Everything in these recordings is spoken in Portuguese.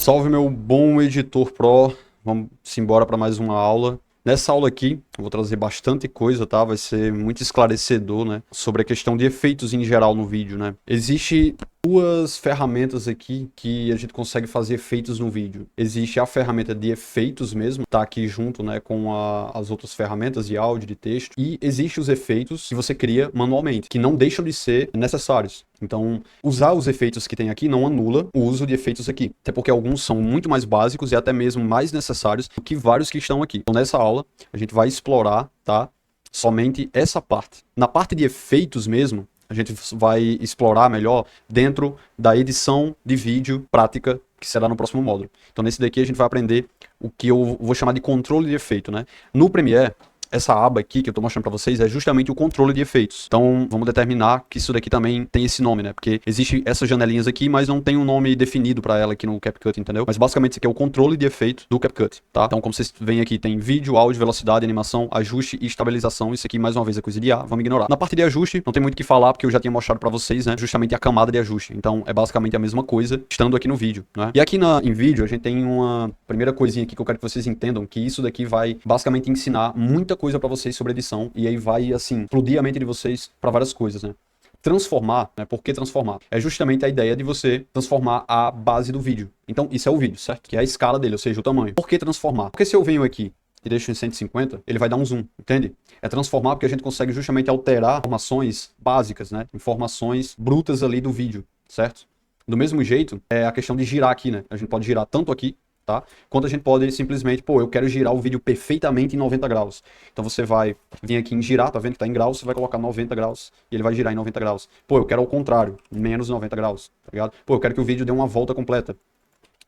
Salve, meu bom editor Pro. Vamos embora para mais uma aula. Nessa aula aqui, eu vou trazer bastante coisa, tá? Vai ser muito esclarecedor, né? Sobre a questão de efeitos em geral no vídeo, né? Existe duas ferramentas aqui que a gente consegue fazer efeitos no vídeo. Existe a ferramenta de efeitos mesmo, tá aqui junto, né, com as outras ferramentas de áudio, de texto. E existe os efeitos que você cria manualmente, que não deixam de ser necessários. Então, usar os efeitos que tem aqui não anula o uso de efeitos aqui. Até porque alguns são muito mais básicos e até mesmo mais necessários do que vários que estão aqui. Então, nessa aula, a gente vai explorar, tá? Somente essa parte. Na parte de efeitos mesmo, a gente vai explorar melhor dentro da edição de vídeo prática, que será no próximo módulo. Então, nesse daqui, a gente vai aprender o que eu vou chamar de controle de efeito, né? No Premiere, essa aba aqui que eu tô mostrando para vocês é justamente o controle de efeitos. Então, vamos determinar que isso daqui também tem esse nome, né? Porque existe essas janelinhas aqui, mas não tem um nome definido para ela aqui no CapCut, entendeu? Mas basicamente isso aqui é o controle de efeito do CapCut, tá? Então, como vocês veem aqui, tem vídeo, áudio, velocidade, animação, ajuste e estabilização. Isso aqui, mais uma vez, é coisa de IA, vamos ignorar. Na parte de ajuste, não tem muito o que falar, porque eu já tinha mostrado para vocês, né? Justamente a camada de ajuste. Então, é basicamente a mesma coisa, estando aqui no vídeo, né? E aqui em vídeo, a gente tem uma primeira coisinha aqui que eu quero que vocês entendam, que isso daqui vai basicamente ensinar muita coisa para vocês sobre edição, e aí vai, assim, explodir a mente de vocês para várias coisas, né? Transformar, né? Por que transformar? É justamente a ideia de você transformar a base do vídeo. Então, isso é o vídeo, certo? Que é a escala dele, ou seja, o tamanho. Por que transformar? Porque se eu venho aqui e deixo em 150, ele vai dar um zoom, entende? É transformar porque a gente consegue justamente alterar informações básicas, né? Informações brutas ali do vídeo, certo? Do mesmo jeito, é a questão de girar aqui, né? A gente pode girar tanto aqui, tá? Quanto a gente pode simplesmente, pô, eu quero girar o vídeo perfeitamente em 90 graus. Então você vai vir aqui em girar, tá vendo que tá em graus, você vai colocar 90 graus e ele vai girar em 90 graus. Pô, eu quero ao contrário, menos 90 graus, tá ligado? Pô, eu quero que o vídeo dê uma volta completa,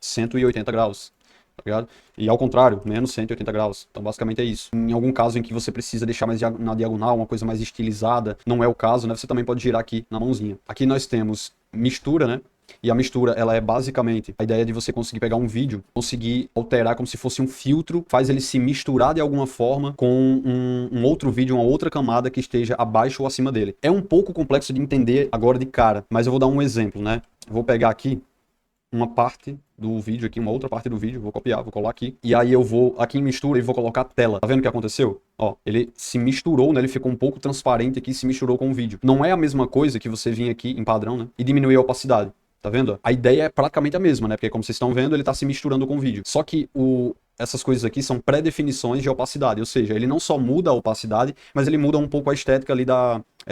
180 graus, tá ligado? E ao contrário, menos 180 graus. Então basicamente é isso. Em algum caso em que você precisa deixar mais na diagonal, uma coisa mais estilizada, não é o caso, né? Você também pode girar aqui na mãozinha. Aqui nós temos mistura, né? E a mistura, ela é basicamente a ideia de você conseguir pegar um vídeo, conseguir alterar como se fosse um filtro, faz ele se misturar de alguma forma com um outro vídeo, uma outra camada que esteja abaixo ou acima dele. É um pouco complexo de entender agora de cara, mas eu vou dar um exemplo, né? Eu vou pegar aqui uma parte do vídeo aqui, uma outra parte do vídeo, vou copiar, vou colar aqui, e aí eu vou aqui em mistura e vou colocar a tela. Tá vendo o que aconteceu? Ó, ele se misturou, né? Ele ficou um pouco transparente aqui, se misturou com o vídeo. Não é a mesma coisa que você vir aqui em padrão, né? E diminuir a opacidade. Tá vendo? A ideia é praticamente a mesma, né? Porque como vocês estão vendo, ele tá se misturando com o vídeo. Só que essas coisas aqui são pré-definições de opacidade, ou seja, ele não só muda a opacidade, mas ele muda um pouco a estética ali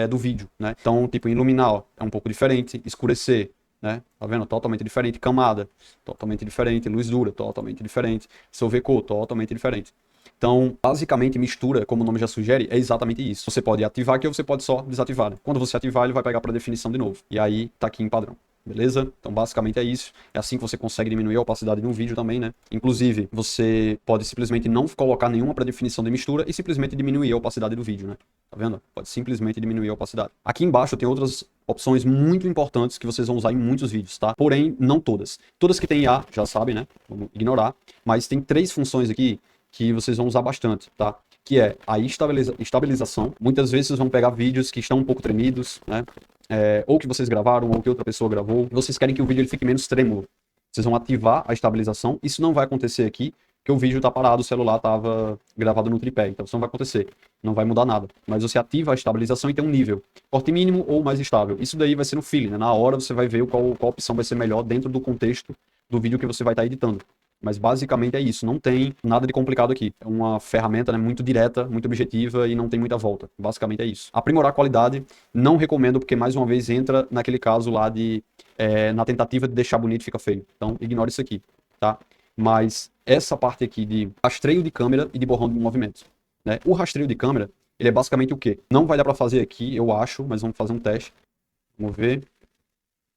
do vídeo, né? Então, tipo, iluminar, ó, é um pouco diferente, escurecer, né? Tá vendo? Totalmente diferente. Camada, totalmente diferente. Luz dura, totalmente diferente. Dissolver cor, totalmente diferente. Então, basicamente, mistura, como o nome já sugere, é exatamente isso. Você pode ativar aqui ou você pode só desativar, né? Quando você ativar, ele vai pegar para definição de novo. E aí, tá aqui em padrão. Beleza? Então, basicamente é isso. É assim que você consegue diminuir a opacidade de um vídeo também, né? Inclusive, você pode simplesmente não colocar nenhuma pré-definição de mistura e simplesmente diminuir a opacidade do vídeo, né? Tá vendo? Pode simplesmente diminuir a opacidade. Aqui embaixo tem outras opções muito importantes que vocês vão usar em muitos vídeos, tá? Porém, não todas. Todas que tem IA, já sabem, né? Vamos ignorar. Mas tem 3 funções aqui que vocês vão usar bastante, tá? Que é a estabilização. Muitas vezes vocês vão pegar vídeos que estão um pouco tremidos, né? Ou que vocês gravaram, ou que outra pessoa gravou. E vocês querem que o vídeo ele fique menos trêmulo. Vocês vão ativar a estabilização. Isso não vai acontecer aqui, porque o vídeo tá parado, o celular tava gravado no tripé. Então isso não vai acontecer. Não vai mudar nada. Mas você ativa a estabilização e tem um nível. Corte mínimo ou mais estável. Isso daí vai ser no feeling, né? Na hora você vai ver qual opção vai ser melhor dentro do contexto do vídeo que você vai estar editando. Mas basicamente é isso, não tem nada de complicado aqui. É uma ferramenta, né, muito direta, muito objetiva e não tem muita volta. Basicamente é isso. Aprimorar a qualidade, não recomendo, porque mais uma vez entra naquele caso lá na tentativa de deixar bonito fica feio. Então ignore isso aqui, tá? Mas essa parte aqui de rastreio de câmera e de borrão de movimento, né? O rastreio de câmera, ele é basicamente o quê? Não vai dar para fazer aqui, eu acho, mas vamos fazer um teste. Vamos ver.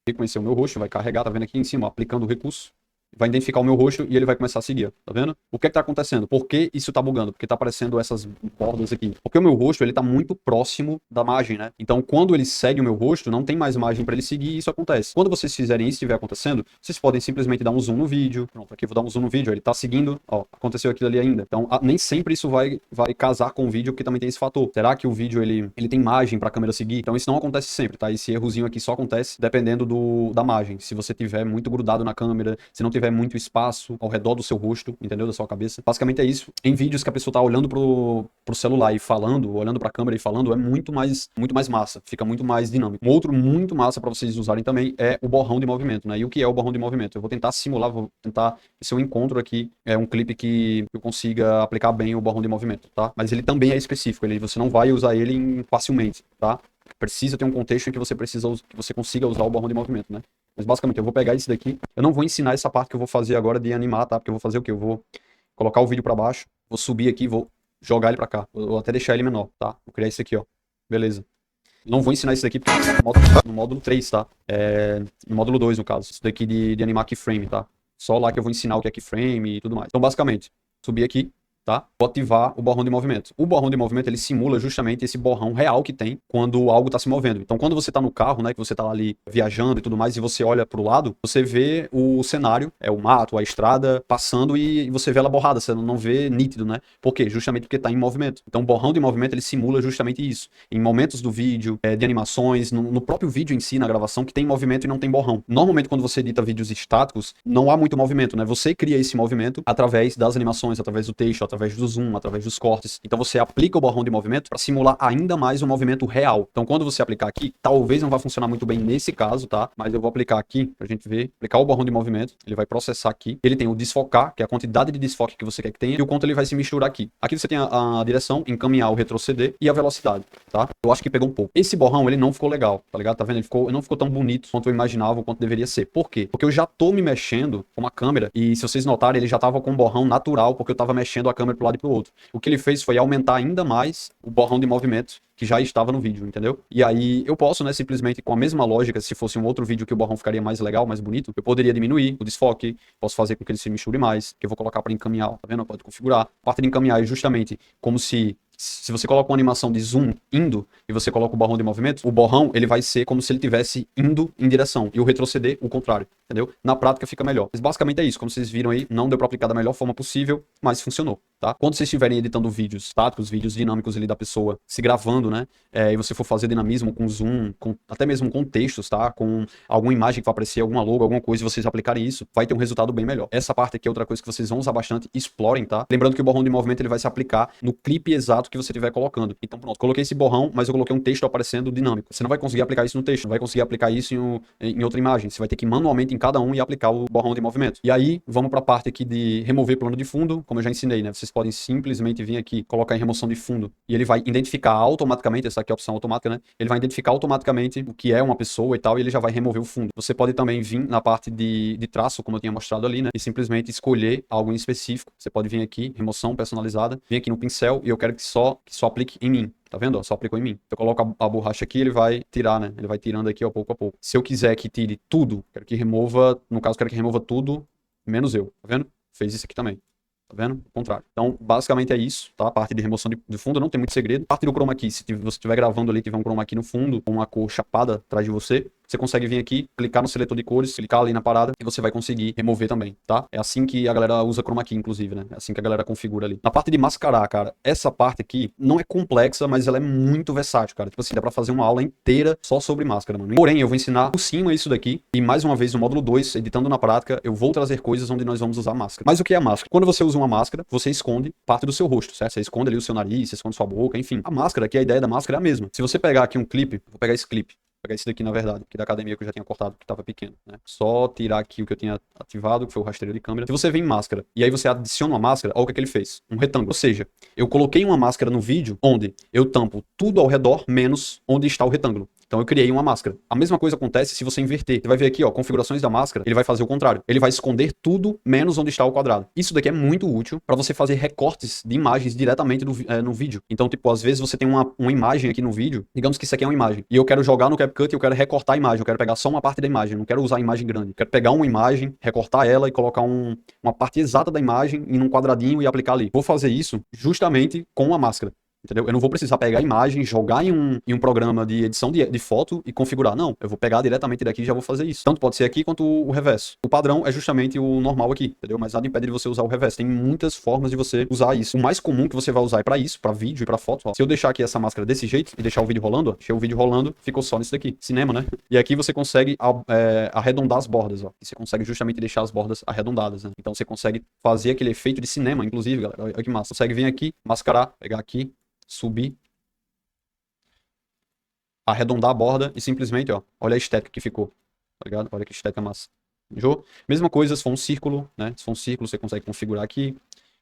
Reconhecer o meu rosto, vai carregar, tá vendo aqui em cima, ó, aplicando o recurso. Vai identificar o meu rosto e ele vai começar a seguir, tá vendo? O que é que tá acontecendo? Por que isso tá bugando? Porque tá aparecendo essas bordas aqui. Porque o meu rosto, ele tá muito próximo da margem, né? Então, quando ele segue o meu rosto, não tem mais margem para ele seguir e isso acontece. Quando vocês fizerem isso, estiver acontecendo, vocês podem simplesmente dar um zoom no vídeo. Pronto, aqui eu vou dar um zoom no vídeo, ele tá seguindo, ó, aconteceu aquilo ali ainda. Então, nem sempre isso vai casar com o vídeo, porque também tem esse fator. Será que o vídeo, ele tem margem pra câmera seguir? Então, isso não acontece sempre, tá? Esse errozinho aqui só acontece dependendo da margem. Se você tiver muito grudado na câmera, se não tiver tiver muito espaço ao redor do seu rosto, entendeu? Da sua cabeça. Basicamente é isso. Em vídeos que a pessoa tá olhando pro celular e falando, olhando pra câmera e falando, é muito mais massa. Fica muito mais dinâmico. Um outro muito massa pra vocês usarem também é o borrão de movimento, né? E o que é o borrão de movimento? Eu vou tentar simular, vou tentar se eu encontro aqui um clipe que eu consiga aplicar bem o borrão de movimento, tá? Mas ele também é específico, você não vai usar ele facilmente, tá? Precisa ter um contexto em que você que você consiga usar o borrão de movimento, né? Mas basicamente eu vou pegar esse daqui. Eu não vou ensinar essa parte que eu vou fazer agora de animar, tá? Porque eu vou fazer o quê? Eu vou colocar o vídeo pra baixo, vou subir aqui, vou jogar ele pra cá. Vou até deixar ele menor, tá? Vou criar esse aqui, ó. Beleza. Não vou ensinar isso daqui porque no módulo 3, tá? No módulo 2, no caso. Isso daqui de animar keyframe, tá? Só lá que eu vou ensinar o que é keyframe e tudo mais. Então, basicamente, subir aqui, tá? Vou ativar o borrão de movimento. O borrão de movimento, ele simula justamente esse borrão real que tem quando algo tá se movendo. Então, quando você tá no carro, né, que você tá ali viajando e tudo mais, e você olha pro lado, você vê o cenário, o mato, a estrada passando e você vê ela borrada, você não vê nítido, né? Por quê? Justamente porque tá em movimento. Então, o borrão de movimento, ele simula justamente isso. Em momentos do vídeo, de animações, no próprio vídeo em si, na gravação, que tem movimento e não tem borrão. Normalmente, quando você edita vídeos estáticos, não há muito movimento, né? Você cria esse movimento através das animações, através do texto, através do zoom, através dos cortes. Então você aplica o borrão de movimento para simular ainda mais o movimento real. Então quando você aplicar aqui, talvez não vá funcionar muito bem nesse caso, tá? Mas eu vou aplicar aqui pra gente ver, aplicar o borrão de movimento, ele vai processar aqui. Ele tem o desfocar, que é a quantidade de desfoque que você quer que tenha, e o quanto ele vai se misturar aqui. Aqui você tem a direção, encaminhar, o retroceder e a velocidade, tá? Eu acho que pegou um pouco. Esse borrão, ele não ficou legal, tá ligado? Tá vendo? Ele não ficou tão bonito quanto eu imaginava, quanto deveria ser. Por quê? Porque eu já tô me mexendo com a câmera e se vocês notarem, ele já tava com um borrão natural, porque eu tava mexendo a câmera pro lado e pro outro. O que ele fez foi aumentar ainda mais o borrão de movimento que já estava no vídeo, entendeu? E aí eu posso, né, simplesmente com a mesma lógica, se fosse um outro vídeo que o borrão ficaria mais legal, mais bonito, eu poderia diminuir o desfoque, posso fazer com que ele se misture mais, que eu vou colocar para encaminhar, tá vendo? Pode configurar. A parte de encaminhar é justamente como se você coloca uma animação de zoom indo e você coloca o borrão de movimento, o borrão ele vai ser como se ele tivesse indo em direção e o retroceder o contrário, entendeu? Na prática fica melhor. Mas basicamente é isso, como vocês viram aí, não deu para aplicar da melhor forma possível, mas funcionou, tá? Quando vocês estiverem editando vídeos estáticos, vídeos dinâmicos ali da pessoa se gravando, né? E você for fazer dinamismo com zoom, até mesmo com textos, tá? Com alguma imagem que vai aparecer, alguma logo, alguma coisa, e vocês aplicarem isso, vai ter um resultado bem melhor. Essa parte aqui é outra coisa que vocês vão usar bastante, explorem, tá? Lembrando que o borrão de movimento ele vai se aplicar no clipe exato que você estiver colocando. Então pronto, coloquei esse borrão, mas eu coloquei um texto aparecendo dinâmico. Você não vai conseguir aplicar isso no texto, não vai conseguir aplicar isso em outra imagem. Você vai ter que manualmente em cada um e aplicar o borrão de movimento. E aí, vamos para a parte aqui de remover plano de fundo, como eu já ensinei, né? Vocês podem simplesmente vir aqui, colocar em remoção de fundo e ele vai identificar automaticamente, essa aqui é a opção automática, né? Ele vai identificar automaticamente o que é uma pessoa e tal, e ele já vai remover o fundo. Você pode também vir na parte de traço, como eu tinha mostrado ali, né? E simplesmente escolher algo em específico. Você pode vir aqui, remoção personalizada, vir aqui no pincel e eu quero que só aplique em mim. Tá vendo? Ó, só aplicou em mim. Eu coloco a borracha aqui, ele vai tirar, né? Ele vai tirando aqui, ó, pouco a pouco. Se eu quiser que tire tudo, quero que remova, no caso, quero que remova tudo, menos eu. Tá vendo? Fez isso aqui também. Tá vendo? O contrário. Então, basicamente é isso, tá? A parte de remoção de fundo não tem muito segredo. A parte do chroma key, se você estiver gravando ali, tiver um chroma key no fundo, com uma cor chapada atrás de você, você consegue vir aqui, clicar no seletor de cores, clicar ali na parada e você vai conseguir remover também, tá? É assim que a galera usa chroma key, inclusive, né? É assim que a galera configura ali. Na parte de mascarar, cara, essa parte aqui não é complexa, mas ela é muito versátil, cara. Tipo assim, dá pra fazer uma aula inteira só sobre máscara, mano. Porém, eu vou ensinar por cima isso daqui e mais uma vez no módulo 2, editando na prática, eu vou trazer coisas onde nós vamos usar máscara. Mas o que é a máscara? Quando você usa uma máscara, você esconde parte do seu rosto, certo? Você esconde ali o seu nariz, você esconde sua boca, enfim. A máscara aqui, a ideia da máscara é a mesma. Se você pegar aqui um clipe, vou pegar esse clipe, pegar esse daqui, na verdade, que da academia que eu já tinha cortado, que tava pequeno, né? Só tirar aqui o que eu tinha ativado, que foi o rastreio de câmera. Se você vem em máscara, e aí você adiciona uma máscara, olha o que ele fez. Um retângulo. Ou seja, eu coloquei uma máscara no vídeo onde eu tampo tudo ao redor, menos onde está o retângulo. Então eu criei uma máscara. A mesma coisa acontece se você inverter. Você vai ver aqui, ó, configurações da máscara, ele vai fazer o contrário. Ele vai esconder tudo menos onde está o quadrado. Isso daqui é muito útil para você fazer recortes de imagens diretamente no vídeo. Então, tipo, às vezes você tem uma imagem aqui no vídeo, digamos que isso aqui é uma imagem, e eu quero jogar no CapCut e eu quero recortar a imagem, eu quero pegar só uma parte da imagem, eu não quero usar a imagem grande. Eu quero pegar uma imagem, recortar ela e colocar uma parte exata da imagem em um quadradinho e aplicar ali. Vou fazer isso justamente com a máscara. entendeu? Eu não vou precisar pegar a imagem, jogar em um programa de edição de foto e configurar. Não, eu vou pegar diretamente daqui e já vou fazer isso. Tanto pode ser aqui quanto o reverso. O padrão é justamente o normal aqui, entendeu? Mas nada impede de você usar o reverso. Tem muitas formas de você usar isso. O mais comum que você vai usar é pra isso, pra vídeo e pra foto. Ó. Se eu deixar aqui essa máscara desse jeito e deixar o vídeo rolando, ó, deixei o vídeo rolando, ficou só nisso daqui. Cinema, né? E aqui você consegue arredondar as bordas, ó. E você consegue justamente deixar as bordas arredondadas, né? Então você consegue fazer aquele efeito de cinema, inclusive, galera. Olha que massa. Você consegue vir aqui, mascarar, pegar aqui, subir, arredondar a borda e simplesmente, ó, olha a estética que ficou, tá ligado? Olha que estética massa. Fechou? Mesma coisa se for um círculo, né? Se for um círculo, você consegue configurar aqui,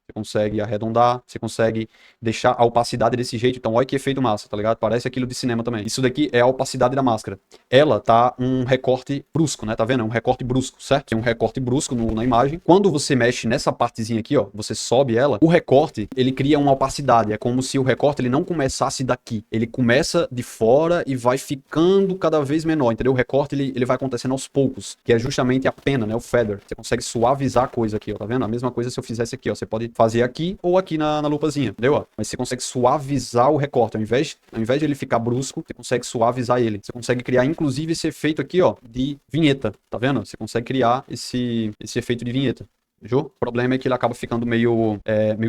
você consegue arredondar, você consegue deixar a opacidade desse jeito. Então, olha que efeito massa, tá ligado? Parece aquilo de cinema também. Isso daqui é a opacidade da máscara. Ela tá um recorte brusco, né? Tá vendo? É um recorte brusco, certo? Tem um recorte brusco na imagem. Quando você mexe nessa partezinha aqui, ó, você sobe ela, o recorte, ele cria uma opacidade. É como se o recorte, ele não começasse daqui. Ele começa de fora e vai ficando cada vez menor, entendeu? O recorte, ele vai acontecendo aos poucos, que é justamente a pena, né? O feather. Você consegue suavizar a coisa aqui, ó, tá vendo? A mesma coisa se eu fizesse aqui, ó. Você pode fazer aqui ou aqui na lupazinha, entendeu? Mas você consegue suavizar o recorte. Ao invés de ele ficar brusco, você consegue suavizar ele. Você consegue criar, inclusive, esse efeito aqui, ó, de vinheta, tá vendo? Você consegue criar esse efeito de vinheta. Fechou? O problema é que ele acaba ficando meio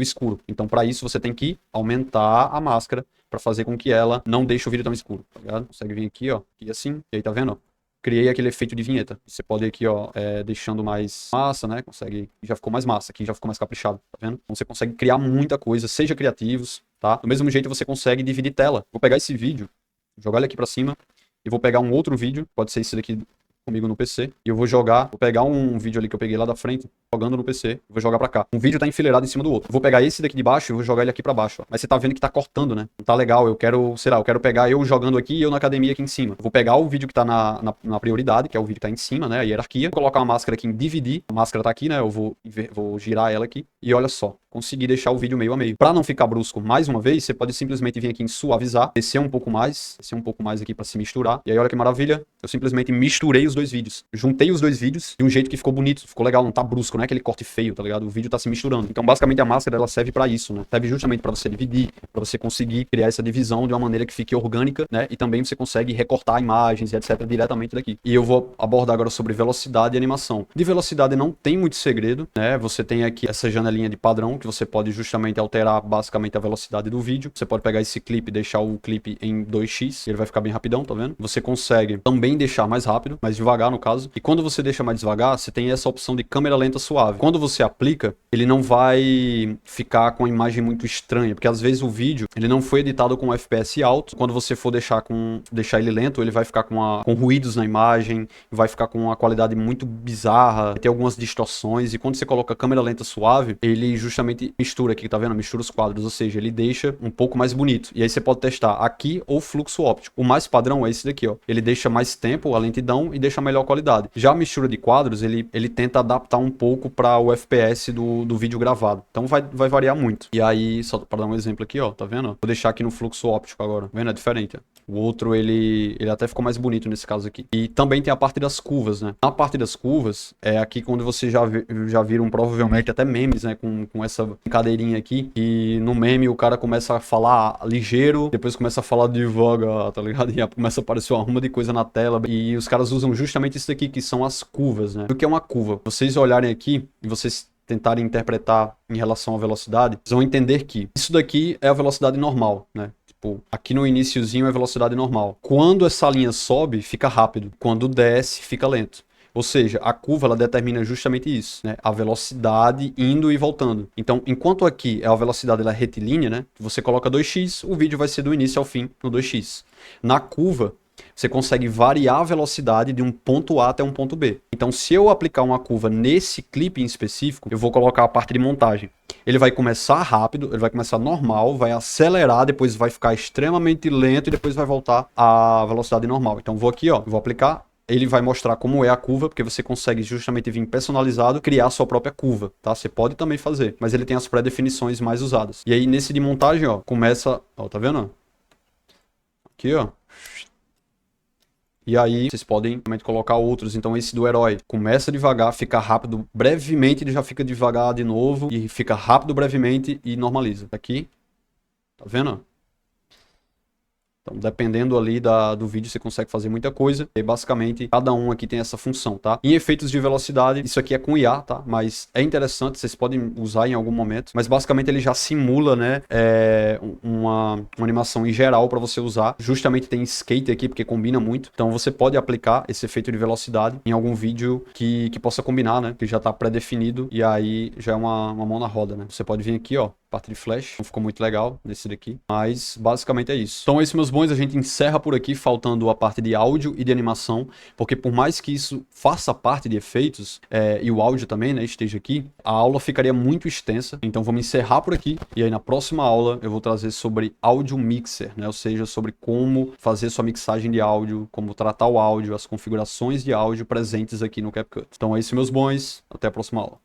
escuro. Então, para isso, você tem que aumentar a máscara para fazer com que ela não deixe o vídeo tão escuro, tá ligado? Consegue vir aqui, ó, e assim, e aí tá vendo, ó? Criei aquele efeito de vinheta. Você pode ir aqui, ó, deixando mais massa, né? Consegue. Já ficou mais massa, aqui já ficou mais caprichado, tá vendo? Então você consegue criar muita coisa, seja criativos, tá? Do mesmo jeito você consegue dividir tela. Vou pegar esse vídeo, jogar ele aqui pra cima, e vou pegar um outro vídeo, pode ser esse daqui comigo no PC, e eu vou pegar um vídeo ali que eu peguei lá da frente, jogando no PC, vou jogar pra cá. Um vídeo tá enfileirado em cima do outro. Vou pegar esse daqui de baixo e vou jogar ele aqui pra baixo, ó. Mas você tá vendo que tá cortando, né? Não tá legal, eu quero, sei lá, eu quero pegar eu jogando aqui e eu na academia aqui em cima. Vou pegar o vídeo que tá na prioridade, que é o vídeo que tá em cima, né? A hierarquia. Vou colocar uma máscara aqui em dividir. A máscara tá aqui, né? Eu vou girar ela aqui. E olha só, consegui deixar o vídeo meio a meio. Pra não ficar brusco mais uma vez, você pode simplesmente vir aqui em suavizar, descer um pouco mais aqui pra se misturar. E aí olha que maravilha, eu simplesmente misturei os dois vídeos. Juntei os dois vídeos de um jeito que ficou bonito, ficou legal, não tá brusco, não é aquele corte feio, tá ligado? O vídeo tá se misturando. Então, basicamente, a máscara, ela serve pra isso, né? Serve justamente pra você dividir, pra você conseguir criar essa divisão de uma maneira que fique orgânica, né? E também você consegue recortar imagens e etc. diretamente daqui. E eu vou abordar agora sobre velocidade e animação. De velocidade não tem muito segredo, né? Você tem aqui essa janelinha de padrão, que você pode justamente alterar basicamente a velocidade do vídeo. Você pode pegar esse clipe e deixar o clipe em 2x, ele vai ficar bem rapidão, tá vendo? Você consegue também deixar mais rápido, mais devagar no caso. E quando você deixa mais devagar, você tem essa opção de câmera lenta suave. Quando você aplica, ele não vai ficar com a imagem muito estranha, porque às vezes o vídeo, ele não foi editado com FPS alto. Quando você for deixar ele lento, ele vai ficar com ruídos na imagem, vai ficar com uma qualidade muito bizarra, vai ter algumas distorções. E quando você coloca câmera lenta suave, ele justamente mistura aqui, tá vendo? Mistura os quadros, ou seja, ele deixa um pouco mais bonito. E aí você pode testar aqui ou fluxo óptico. O mais padrão é esse daqui, ó. Ele deixa mais tempo, a lentidão, e deixa melhor qualidade. Já a mistura de quadros, ele tenta adaptar um pouco para o FPS do vídeo gravado. Então vai variar muito. E aí, só para dar um exemplo aqui, ó, tá vendo? Vou deixar aqui no fluxo óptico agora. Tá vendo? É diferente, ó. O outro, ele até ficou mais bonito nesse caso aqui. E também tem a parte das curvas, né? Na parte das curvas, é aqui quando vocês já viram provavelmente até memes, né? Com essa brincadeirinha aqui. E no meme o cara começa a falar ligeiro, depois começa a falar devagar, tá ligado? E começa a aparecer uma ruma de coisa na tela. E os caras usam justamente isso daqui, que são as curvas, né? O que é uma curva? Vocês olharem aqui e vocês tentarem interpretar em relação à velocidade, vocês vão entender que isso daqui é a velocidade normal, né? Aqui no iniciozinho é velocidade normal. Quando essa linha sobe, fica rápido. Quando desce, fica lento. Ou seja, a curva ela determina justamente isso, né? A velocidade indo e voltando. Então, enquanto aqui a velocidade ela é retilínea, né? Você coloca 2x, o vídeo vai ser do início ao fim no 2x. Na curva, você consegue variar a velocidade de um ponto A até um ponto B. Então, se eu aplicar uma curva nesse clipe em específico, eu vou colocar a parte de montagem. Ele vai começar rápido, ele vai começar normal, vai acelerar, depois vai ficar extremamente lento e depois vai voltar à velocidade normal. Então, vou aqui, ó, vou aplicar. Ele vai mostrar como é a curva, porque você consegue justamente vir personalizado, criar a sua própria curva, tá? Você pode também fazer, mas ele tem as pré-definições mais usadas. E aí, nesse de montagem, ó, começa... Ó, tá vendo? Aqui, ó. E aí, vocês podem realmente colocar outros. Então, esse do herói começa devagar, fica rápido brevemente, ele já fica devagar de novo. E fica rápido brevemente e normaliza. Aqui, tá vendo? Então, dependendo ali do vídeo, você consegue fazer muita coisa. E basicamente, cada um aqui tem essa função, tá? Em efeitos de velocidade, isso aqui é com IA, tá? Mas é interessante, vocês podem usar em algum momento. Mas basicamente ele já simula, né, uma animação em geral para você usar. Justamente tem skate aqui, porque combina muito. Então você pode aplicar esse efeito de velocidade em algum vídeo que possa combinar, né? Que já tá pré-definido. E aí já é uma mão na roda, né? Você pode vir aqui, ó, parte de flash. Não ficou muito legal nesse daqui. Mas basicamente é isso. Então é isso, meus bons. A gente encerra por aqui, faltando a parte de áudio e de animação. Porque por mais que isso faça parte de efeitos, e o áudio também, né, esteja aqui, a aula ficaria muito extensa. Então vamos encerrar por aqui. E aí na próxima aula eu vou trazer sobre áudio mixer, né? Ou seja, sobre como fazer sua mixagem de áudio, como tratar o áudio, as configurações de áudio presentes aqui no CapCut. Então é isso, meus bons. Até a próxima aula.